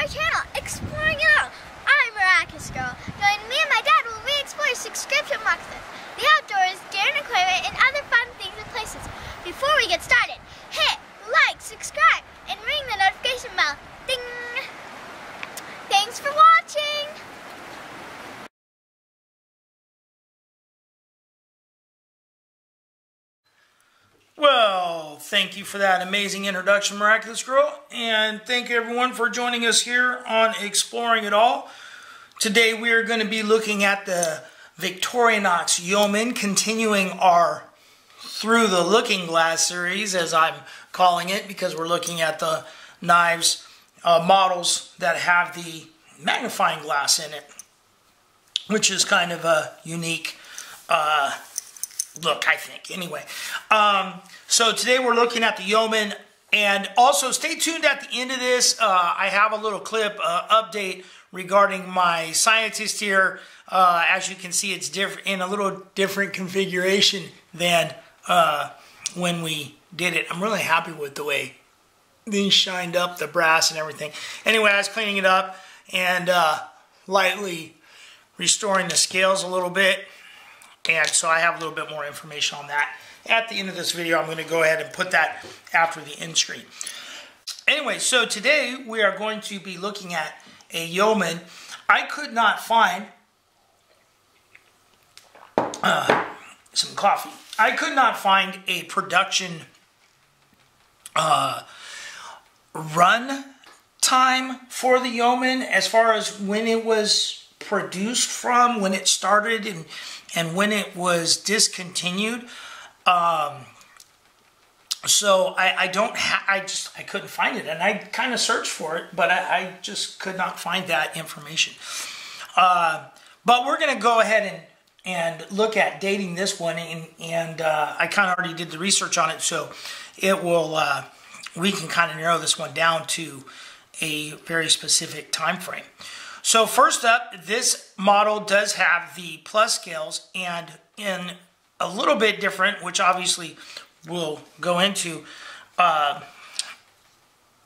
our channel, Exploring It All. I'm Miraculous Girl. Join me and my dad will re-explore subscription boxes, the outdoors, gear and equipment, and other fun things and places. Before we get started, hit like, subscribe, and ring the notification bell. Ding! Thanks for watching! Well, thank you for that amazing introduction, Miraculous Girl, and thank you everyone for joining us here on Exploring It All. Today we are going to be looking at the Victorinox Yeoman, continuing our Through the Looking Glass series, as I'm calling it, because we're looking at the knives models that have the magnifying glass in it, which is kind of a unique look, I think. Anyway, so today we're looking at the Yeoman, and also stay tuned at the end of this. I have a little clip update regarding my scientist here. As you can see, it's different in a little different configuration than when we did it. I'm really happy with the way these shined up, the brass and everything. Anyway, I was cleaning it up and lightly restoring the scales a little bit. And so I have a little bit more information on that at the end of this video. I'm going to go ahead and put that after the end screen. Anyway, so today we are going to be looking at a Yeoman. I could not find some coffee. I could not find a production run time for the Yeoman as far as when it was produced from, when it started, and when it was discontinued. So I couldn't find it, and I kind of searched for it, but I just could not find that information. But we're going to go ahead and look at dating this one, and I kind of already did the research on it, so it will we can kind of narrow this one down to a very specific time frame. So first up, this model does have the plus scales, and in a little bit different, which obviously we'll go into,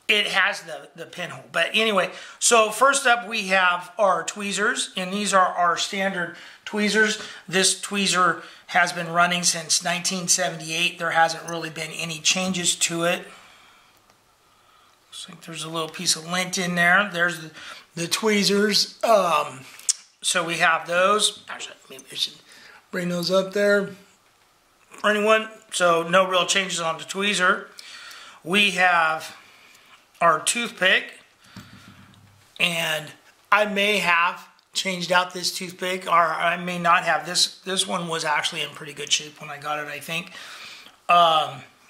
it has the pinhole. But anyway, so first up we have our tweezers, and these are our standard tweezers. This tweezer has been running since 1978. There hasn't really been any changes to it. Looks like there's a little piece of lint in there. There's the tweezers. So we have those. Actually, maybe I should bring those up there for anyone. So no real changes on the tweezer. We have our toothpick, and I may have changed out this toothpick, or I may not have. This one was actually in pretty good shape when I got it, I think.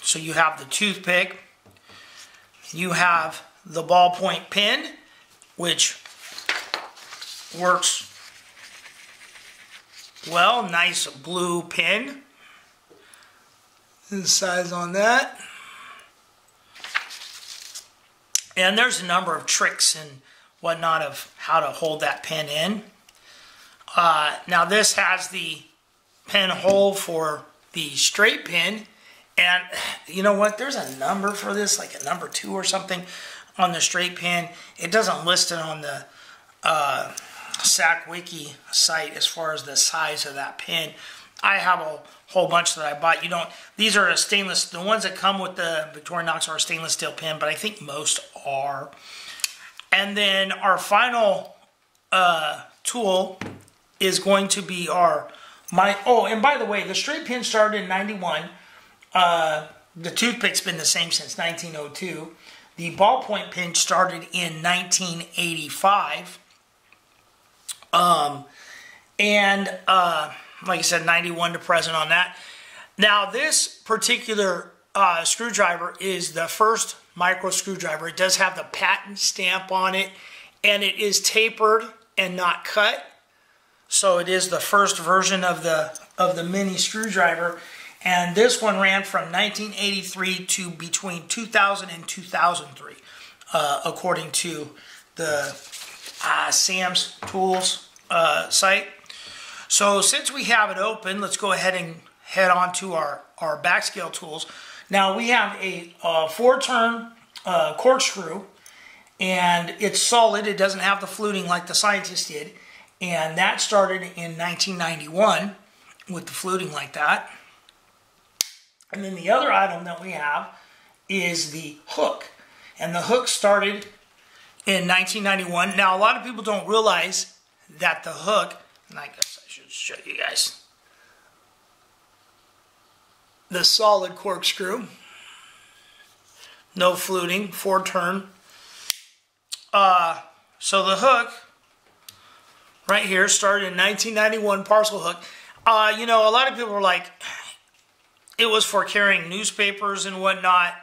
So you have the toothpick. You have the ballpoint pen, which works well. Nice blue pen. The size on that. And there's a number of tricks and whatnot of how to hold that pen in. Now this has the pen hole for the straight pen. And you know what? There's a number for this, like a number 2 or something on the straight pen. It doesn't list it on the SAC Wiki site as far as the size of that pen. I have a whole bunch that I bought. These are a stainless, the ones that come with the Victorinox are a stainless steel pen, but I think most are. And then our final tool is going to be and by the way, the straight pen started in 91. The toothpick's been the same since 1902. The ballpoint pen started in 1985. Like I said, 91 to present on that. Now, this particular screwdriver is the first micro screwdriver. It does have the patent stamp on it, and it is tapered and not cut. So it is the first version of the mini screwdriver. And this one ran from 1983 to between 2000 and 2003, according to the Sam's Tools site. So since we have it open, let's go ahead and head on to our back scale tools. Now we have a 4-turn corkscrew, and it's solid. It doesn't have the fluting like the scientists did, and that started in 1991 with the fluting like that. And then the other item that we have is the hook, and the hook started in 1991. Now, a lot of people don't realize that the hook, and I guess I should show you guys, the solid corkscrew, no fluting, 4-turn. So the hook right here started in 1991, parcel hook. You know, a lot of people were like, it was for carrying newspapers and whatnot.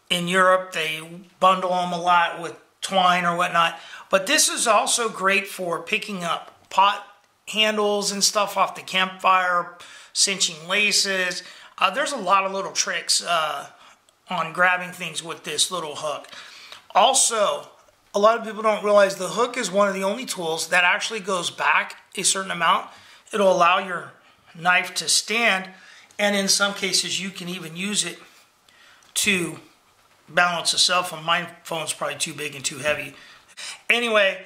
In Europe, they bundle them a lot with twine or whatnot. But this is also great for picking up pot handles and stuff off the campfire, cinching laces. There's a lot of little tricks on grabbing things with this little hook. Also, a lot of people don't realize the hook is one of the only tools that actually goes back a certain amount. It'll allow your knife to stand, and in some cases you can even use it to balance a cell phone. My phone's probably too big and too heavy. Anyway,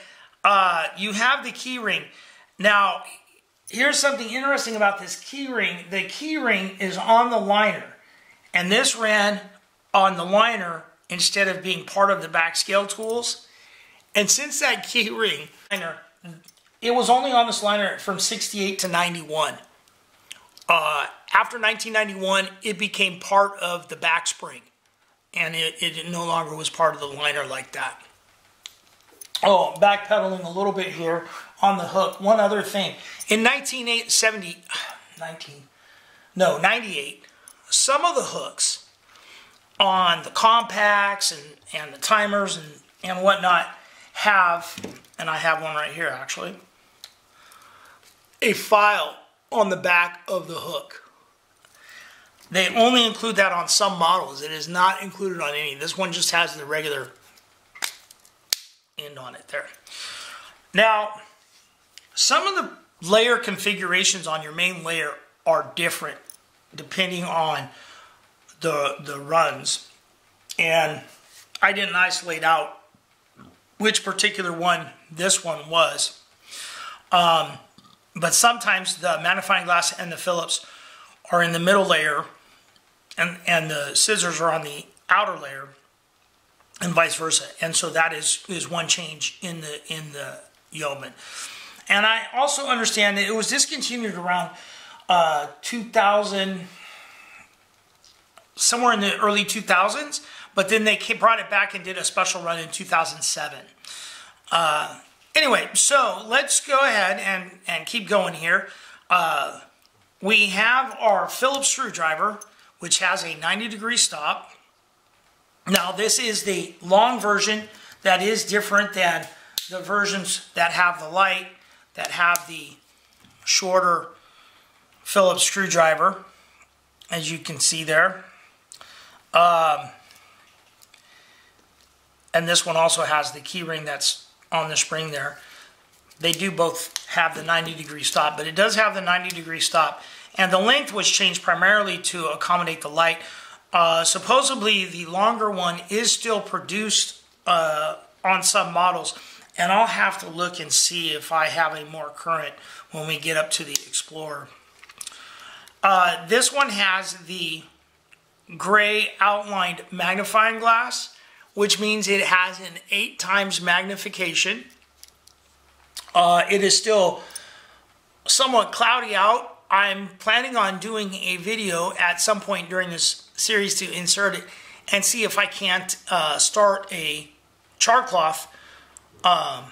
you have the key ring. Now, here's something interesting about this key ring. The key ring is on the liner, and this ran on the liner instead of being part of the back scale tools. And since that key ring, it was only on this liner from 68 to 91. After 1991, it became part of the back spring, and it no longer was part of the liner like that. Oh, backpedaling a little bit here on the hook. One other thing. In 98, some of the hooks on the compacts and the timers and whatnot have, and I have one right here actually, a file on the back of the hook. They only include that on some models. It is not included on any. This one just has the regular end on it there. Now, some of the layer configurations on your main layer are different depending on the runs, and I didn't isolate out which particular one this one was, but sometimes the magnifying glass and the Phillips are in the middle layer, and the scissors are on the outer layer, and vice versa. And so that is one change in the Yeoman. And I also understand that it was discontinued around 2000, somewhere in the early 2000s, but then they brought it back and did a special run in 2007. Anyway, so let's go ahead and keep going here. We have our Phillips Screwdriver, which has a 90-degree stop. Now, this is the long version that is different than the versions that have the light, that have the shorter Phillips screwdriver, as you can see there. And this one also has the key ring that's on the spring there. They do both have the 90-degree stop, but it does have the 90-degree stop. And the length was changed primarily to accommodate the light. Supposedly, the longer one is still produced on some models, and I'll have to look and see if I have a more current when we get up to the Explorer. This one has the gray outlined magnifying glass, which means it has an 8 times magnification. It is still somewhat cloudy out. I'm planning on doing a video at some point during this series to insert it and see if I can't start a char cloth on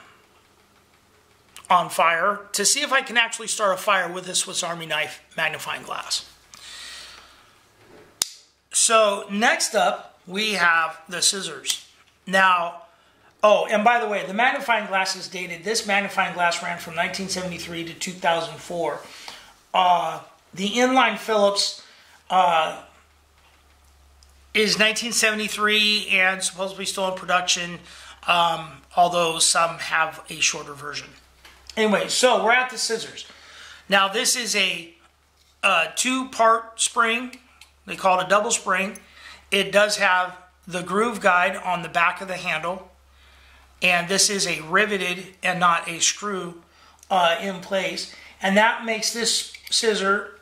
fire, to see if I can actually start a fire with a Swiss Army knife magnifying glass. So next up we have the scissors. Now, oh, and by the way, the magnifying glass is dated. This magnifying glass ran from 1973 to 2004. The inline Phillips is 1973 and supposedly still in production, although some have a shorter version. Anyway, so we're at the scissors. Now, this is a 2-part spring. They call it a double spring. It does have the groove guide on the back of the handle, and this is a riveted and not a screw in place, and that makes this scissor,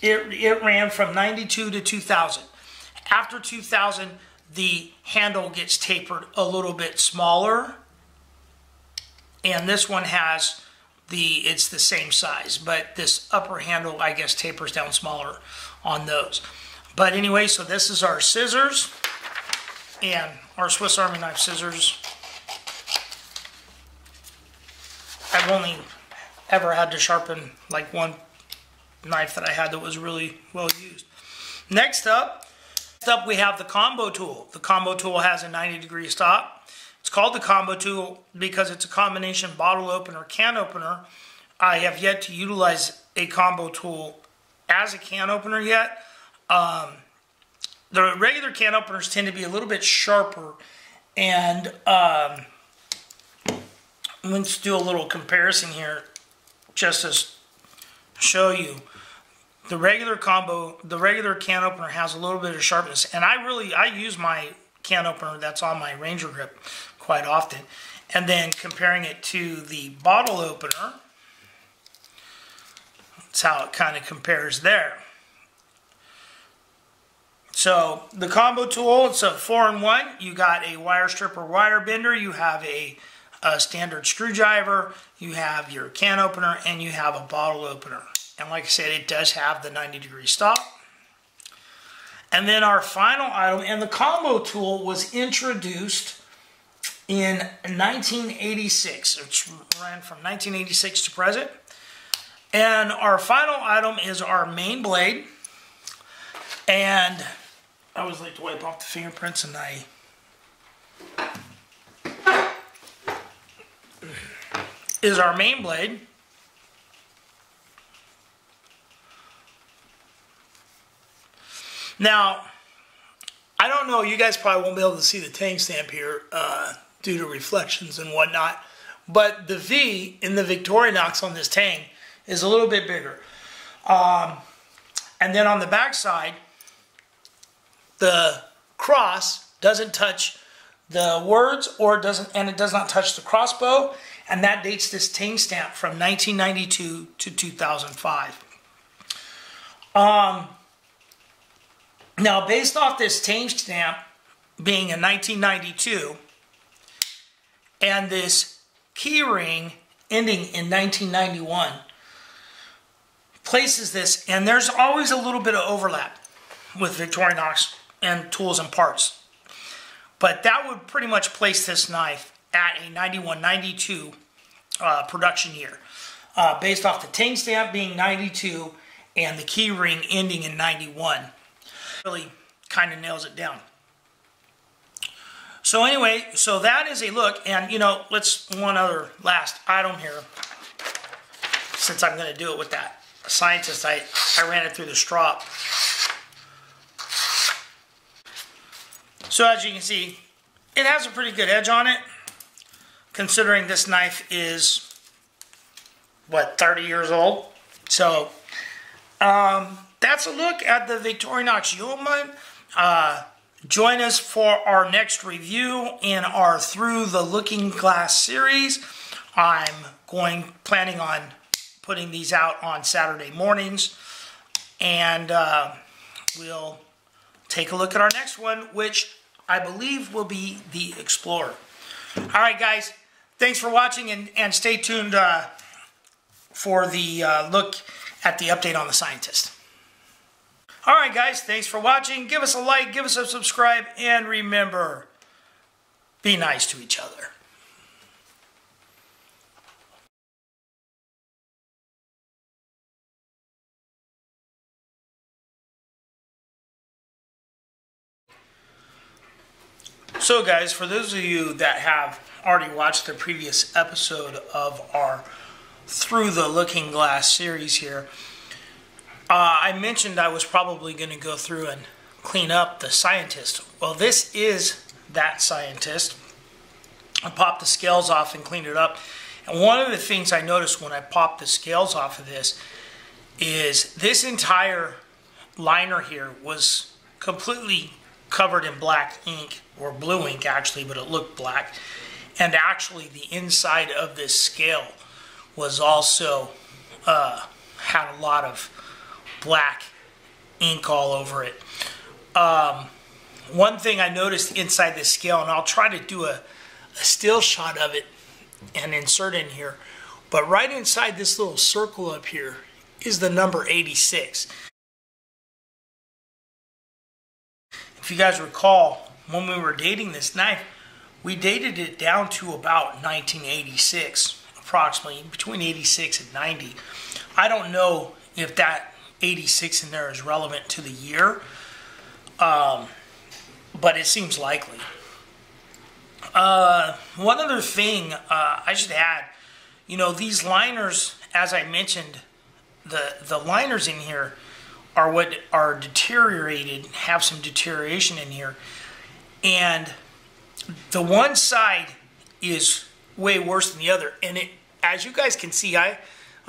it ran from 92 to 2000. After 2000, the handle gets tapered a little bit smaller, and this one has it's the same size, but this upper handle, I guess, tapers down smaller on those. But anyway, so this is our scissors and our Swiss Army knife scissors. I've only ever had to sharpen like one knife that I had that was really well used. Next up we have the combo tool. The combo tool has a 90-degree stop. It's called the combo tool because it's a combination bottle opener, can opener. I have yet to utilize a combo tool as a can opener yet. The regular can openers tend to be a little bit sharper, and let's do a little comparison here just to show you. The regular can opener has a little bit of sharpness, and I use my can opener that's on my Ranger grip quite often. And then comparing it to the bottle opener, that's how it kind of compares there. So the combo tool, it's a 4-in-1. You got a wire stripper, wire bender, you have a standard screwdriver, you have your can opener, and you have a bottle opener. And like I said, it does have the 90-degree stop. And then our final item, and the combo tool was introduced in 1986. It ran from 1986 to present. And our final item is our main blade. And I always like to wipe off the fingerprints, and is our main blade. Now, I don't know, you guys probably won't be able to see the tang stamp here due to reflections and whatnot, but the V in the Victorinox on this tang is a little bit bigger. And then on the back side, the cross doesn't touch the words, and it does not touch the crossbow, and that dates this tang stamp from 1992 to 2005. Now, based off this tang stamp being in 1992 and this key ring ending in 1991, places this, and there's always a little bit of overlap with Victorinox and tools and parts, but that would pretty much place this knife at a 91-92 production year, based off the tang stamp being 92 and the key ring ending in 91. Really kind of nails it down. So anyway, so that is a look, and you know, one other last item here, since I'm going to do it with that Scientist. I ran it through the strop. So as you can see, it has a pretty good edge on it, considering this knife is, what, 30 years old? So that's a look at the Victorinox Yeoman. Join us for our next review in our Through the Looking Glass series. I'm planning on putting these out on Saturday mornings, and we'll take a look at our next one, which I believe will be the Explorer. All right, guys, thanks for watching, and stay tuned for the look at the update on the Scientist. All right, guys, thanks for watching. Give us a like, give us a subscribe, and remember, be nice to each other. So, guys, for those of you that have already watched the previous episode of our Through the Looking Glass series here, I mentioned I was probably going to go through and clean up the Scientist. Well, this is that Scientist. I popped the scales off and cleaned it up. And one of the things I noticed when I popped the scales off of this is this entire liner here was completely covered in black ink, or blue ink actually, but it looked black. And actually the inside of this scale was also had a lot of black ink all over it. One thing I noticed inside this scale, and I'll try to do a still shot of it and insert in here, but right inside this little circle up here is the number 86. If you guys recall, when we were dating this knife, we dated it down to about 1986, approximately between 86 and 90. I don't know if that 86 in there is relevant to the year, but it seems likely. One other thing I should add, you know, these liners, as I mentioned, the liners in here are what are deteriorated, have some deterioration in here, and the one side is way worse than the other. And it, as you guys can see, I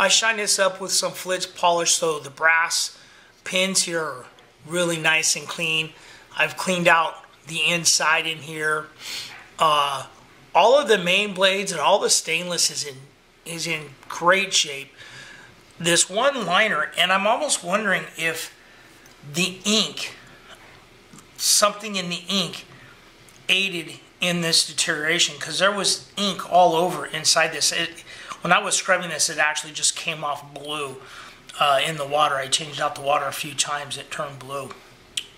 shine this up with some Phillips polish, so the brass pins here are really nice and clean. I've cleaned out the inside in here. All of the main blades and all the stainless is in great shape. This one liner, and I'm almost wondering if the ink, something in the ink, aided in this deterioration, because there was ink all over inside this. When I was scrubbing this, it actually just came off blue in the water. I changed out the water a few times, it turned blue.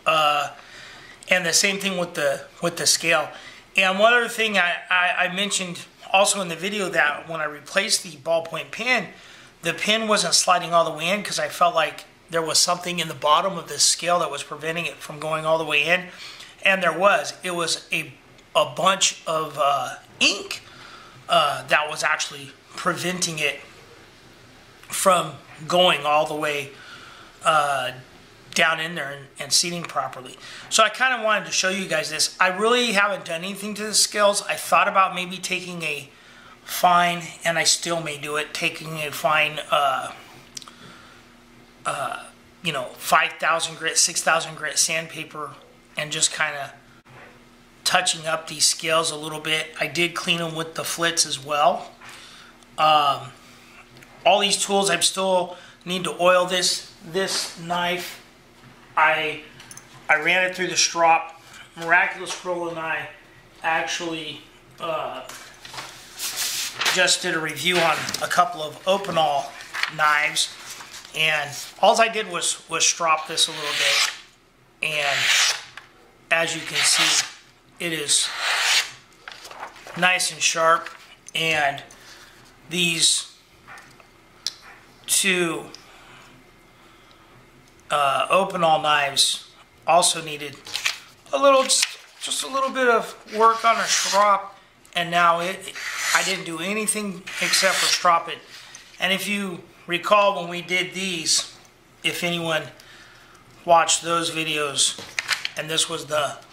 And the same thing with the scale. And one other thing I mentioned also in the video, that when I replaced the ballpoint pen, the pen wasn't sliding all the way in because I felt like there was something in the bottom of this scale that was preventing it from going all the way in. And there was. It was a bunch of ink that was actually preventing it from going all the way down in there and seating properly. So I kind of wanted to show you guys this. I really haven't done anything to the scales. I thought about maybe taking a fine, and I still may do it, taking a fine, you know, 5,000 grit, 6,000 grit sandpaper, and just kind of touching up these scales a little bit. I did clean them with the flits as well. All these tools, I still need to oil this knife. I ran it through the strop. Miraculous Girl and I actually just did a review on a couple of Opinel knives, and all I did was strop this a little bit, and as you can see, it is nice and sharp. And these two Opinel knives also needed a little, just a little bit of work on a strop, and now I didn't do anything except for strop it. And if you recall, when we did these, if anyone watched those videos, and this was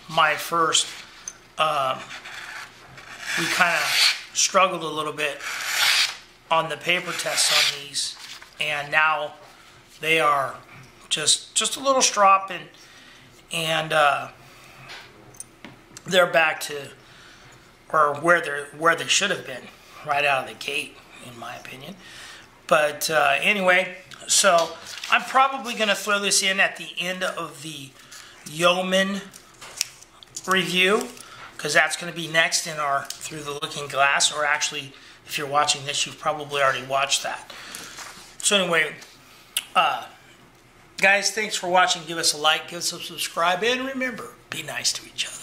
my first, we kind of struggled a little bit on the paper tests on these, and now they are just a little strop, and they're back to where they should have been right out of the gate, in my opinion. But anyway, so I'm probably going to throw this in at the end of the Yeoman review, because that's going to be next in our Through the Looking Glass, or actually, if you're watching this, you've probably already watched that. So anyway, guys, thanks for watching. Give us a like, give us a subscribe, and remember, be nice to each other.